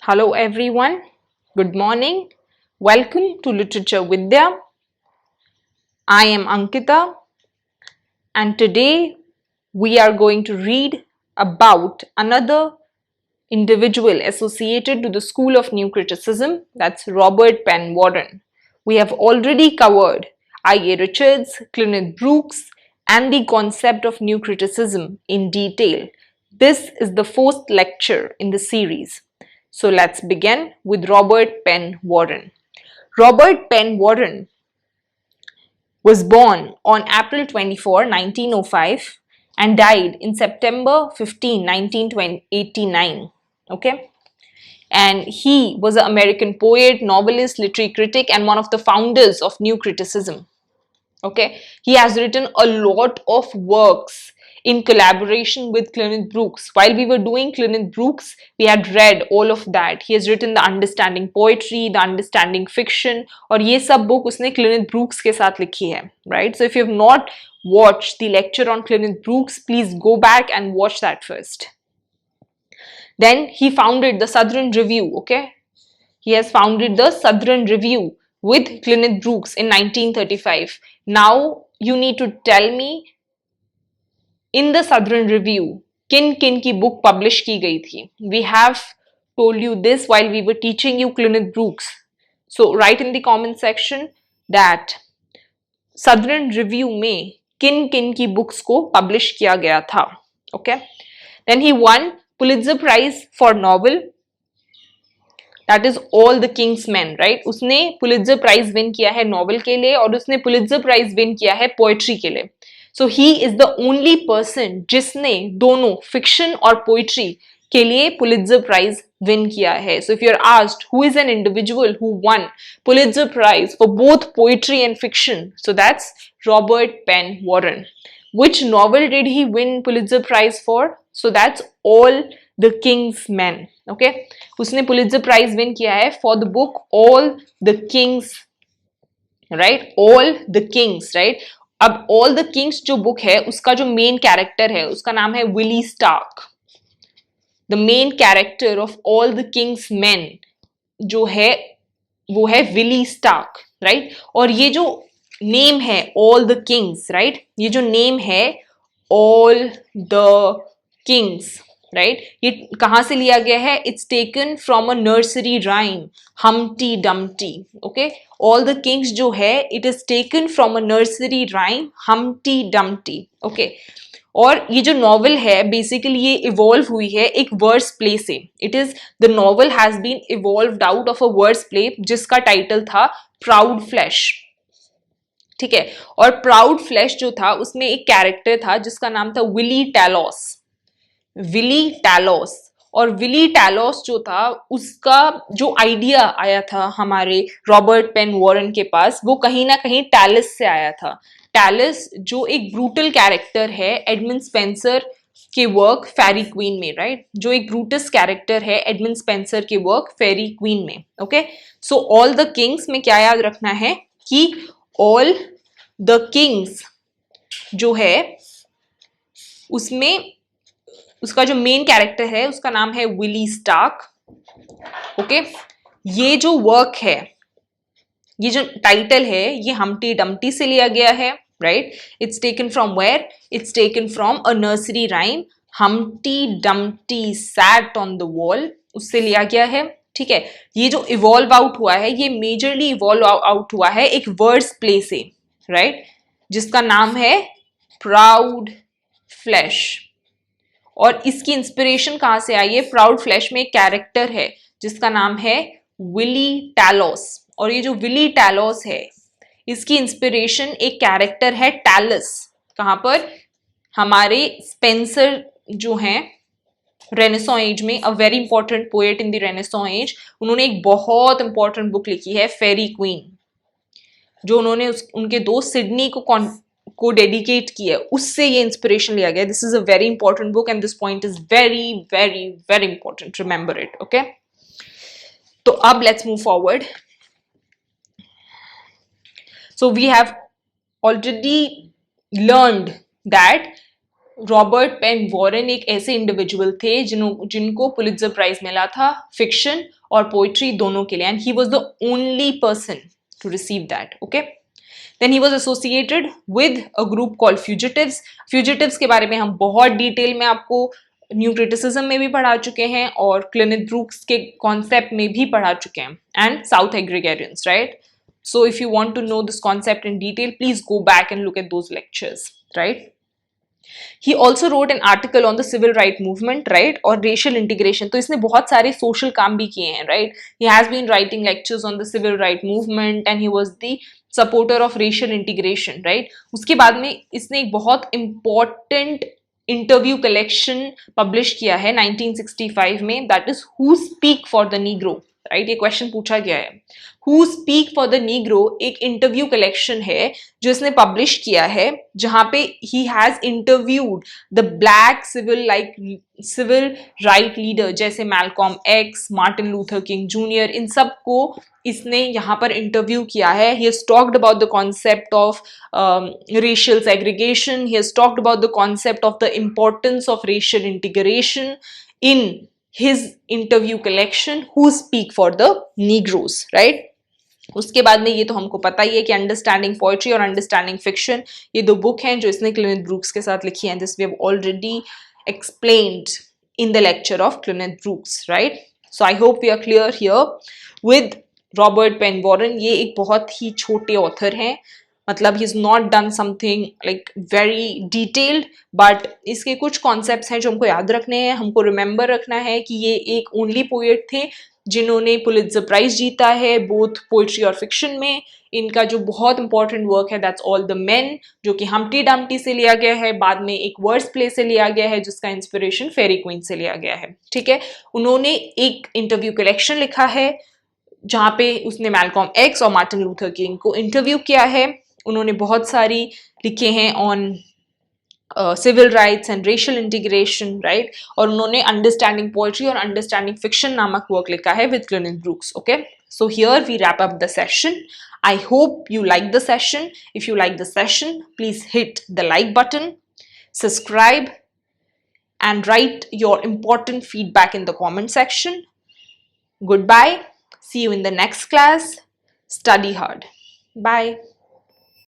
Hello everyone, good morning. Welcome to Literature Vidya. I am Ankita and today we are going to read about another individual associated to the School of New Criticism, that's Robert Penn Warren. We have already covered I.A. Richards, Clement Brooks and the concept of New Criticism in detail. This is the first lecture in the series. So let's begin with Robert Penn Warren. Robert Penn Warren was born on April 24, 1905 and died in September 15, 1989. Okay? And he was an American poet, novelist, literary critic, and one of the founders of New Criticism. Okay, he has written a lot of works in collaboration with Clement Brooks. While we were doing Clement Brooks, we had read all of that. He has written The Understanding Poetry, The Understanding Fiction, और ये सब book उसने Clement Brooks के साथ लिखी है, right? So if you have not watched the lecture on Clement Brooks, please go back and watch that first. Then he founded the Southern Review, okay? He has founded the Southern Review with Clement Brooks in 1935. Now you need to tell me in the Southern Review किन किन की book publish की गई थी. We have told you this while we were teaching you Clement Brooks. So write in the comment section that Southern Review में किन किन की books को publish किया गया था. Okay. Then he won Pulitzer Prize for novel. That is All the King's Men, right? उसने Pulitzer prize win किया है नॉवल के लिए और उसने पुलिट्जर प्राइज विन किया है पोएट्री के लिए. So he is the only person जिसने दोनों फिक्शन और पोएट्री के लिए पुलिट्जर प्राइज विन किया है. So if you are asked who is an individual who won Pulitzer prize for both poetry and fiction, so that's Robert Penn Warren. Which novel did he win Pulitzer Prize for? So that's All the King's Men. Okay, उसने Pulitzer Prize win किया है for the book All the Kings, right? All the Kings, right? अब All the Kings जो book है उसका जो main character है उसका नाम है Willie Stark. The main character of All the King's Men जो है वो है Willie Stark, right? और ये जो नेम है ऑल द किंग्स, राइट? ये जो नेम है ऑल द किंग्स, राइट? ये कहां से लिया गया है? It's taken from a nursery rhyme Humpty Dumpty. Okay, all the Kings जो है it is taken from a nursery rhyme Humpty Dumpty. Okay, और ये जो नॉवल है बेसिकली ये इवॉल्व हुई है एक वर्स प्ले से. It is the novel has been evolved out of a verse play जिसका टाइटल था प्राउड फ्लैश. ठीक है, और प्राउड फ्लैश जो था उसमें एक कैरेक्टर था जिसका नाम था विली टैलोस. विली टैलोस, और विली टैलोस जो था उसका जो आइडिया आया था हमारे रॉबर्ट पेन वॉरेन के पास वो कहीं ना कहीं टैलिस से आया था. टैलिस जो एक ब्रूटल कैरेक्टर है एडमंड स्पेंसर के वर्क फेरी क्वीन में, राइट? जो एक ब्रूटस कैरेक्टर है एडमंड स्पेंसर के वर्क फेरी क्वीन में. Okay, so all the Kings में क्या याद रखना है कि ऑल द किंग्स जो है उसमें उसका जो मेन कैरेक्टर है उसका नाम है विली स्टार्क. ओके, ये जो वर्क है, ये जो टाइटल है ये हमटी डम्टी से लिया गया है, right? It's taken from where? It's taken from a nursery rhyme Humpty Dumpty sat on the wall, उससे लिया गया है. ठीक है, ये जो इवॉल्व आउट हुआ है ये मेजरली इवॉल्व आउट हुआ है एक वर्ड्स प्ले से, राइट? जिसका नाम है प्राउड फ्लैश. और इसकी इंस्पिरेशन कहां से आई है? प्राउड फ्लैश में एक कैरेक्टर है जिसका नाम है विली टैलोस, और ये जो विली टैलोस है इसकी इंस्पिरेशन एक कैरेक्टर है टैलस. कहां पर? हमारे स्पेंसर जो हैं रेनेसॉ एज में, a very important poet in the Renaissance age, उन्होंने एक बहुत इंपॉर्टेंट बुक लिखी है फेरी क्वीन जो उन्होंने उनके दोस्त सिडनी को डेडिकेट किया है. उससे ये इंस्पिरेशन लिया गया. This is a very important book and this point is very very very important, remember it. Okay, तो अब let's move forward. So we have already learned that Robert Penn Warren एक ऐसे इंडिविजुअल थे जिनको Pulitzer prize मिला था fiction और poetry दोनों के लिए, and he was the only person to receive that. Okay, then he was associated with a group called Fugitives. Fugitives के बारे में हम बहुत डिटेल में आपको न्यू क्रिटिसिज्म में भी पढ़ा चुके हैं और क्लिनेथ ब्रूक्स के कॉन्सेप्ट में भी पढ़ा चुके हैं, and south agrarians, right? So if you want to know this concept in detail, please go back and look at those lectures, right? He also wrote an article on the civil right movement, right? और racial integration. तो इसने बहुत सारे social काम भी किए हैं, right? He has been writing lectures on the civil right movement and he was the supporter of racial integration, right? उसके बाद में इसने एक बहुत important इंटरव्यू कलेक्शन पब्लिश किया है 1965 में, that is who speak for the Negro, right? ये क्वेश्चन पूछा गया है. Who speak for the Negro एक इंटरव्यू कलेक्शन है जो इसने पब्लिश किया है, जहां पे he has interviewed the black civil right leader जैसे Malcolm X, Martin Luther King junior, इन सब को इसने यहाँ पर इंटरव्यू किया है. He has talked about the concept of racial segregation. He has talked about the concept of the importance of racial integration in his interview collection, Who Speak for the Negroes, right? उसके बाद में ये तो हमको पता ही है कि understanding poetry और अंडरस्टैंडिंग फिक्शन ये दो बुक हैं जो इसने क्लिनेथ ब्रूक्स के साथ लिखी हैं. This we have already explained in the lecture of Clinneth Brooks, right? So I hope we are clear here with Robert Penn Warren. ये एक बहुत ही छोटे ऑथर हैं, मतलब he is not done something like very detailed, but इसके कुछ concepts हैं जो हमको याद रखने हैं. हमको रिमेंबर रखना है कि ये एक ओनली पोएट थे जिन्होंने पुलित्जर प्राइज जीता है बोथ पोइट्री और फिक्शन में. इनका जो बहुत इंपॉर्टेंट वर्क है दैट्स ऑल द मेन, जो कि हम्प्टी डम्प्टी से लिया गया है, बाद में एक वर्ड्स प्ले से लिया गया है जिसका इंस्पिरेशन फेरी क्वीन से लिया गया है. ठीक है, उन्होंने एक इंटरव्यू कलेक्शन लिखा है जहाँ पे उसने मैलकॉम एक्स और मार्टिन लूथर किंग को इंटरव्यू किया है. उन्होंने बहुत सारी लिखे हैं on civil rights and racial integration, right? और उन्होंने अंडरस्टैंडिंग पोएट्री और अंडरस्टैंडिंग फिक्शन नामक वर्क लिखा है with Cleanth Brooks. Okay, so here we wrap up the session. I hope you like the session. If you like the session, please hit the like button, subscribe, and write your important feedback in the comment section. Goodbye. See you in the next class. Study hard. Bye.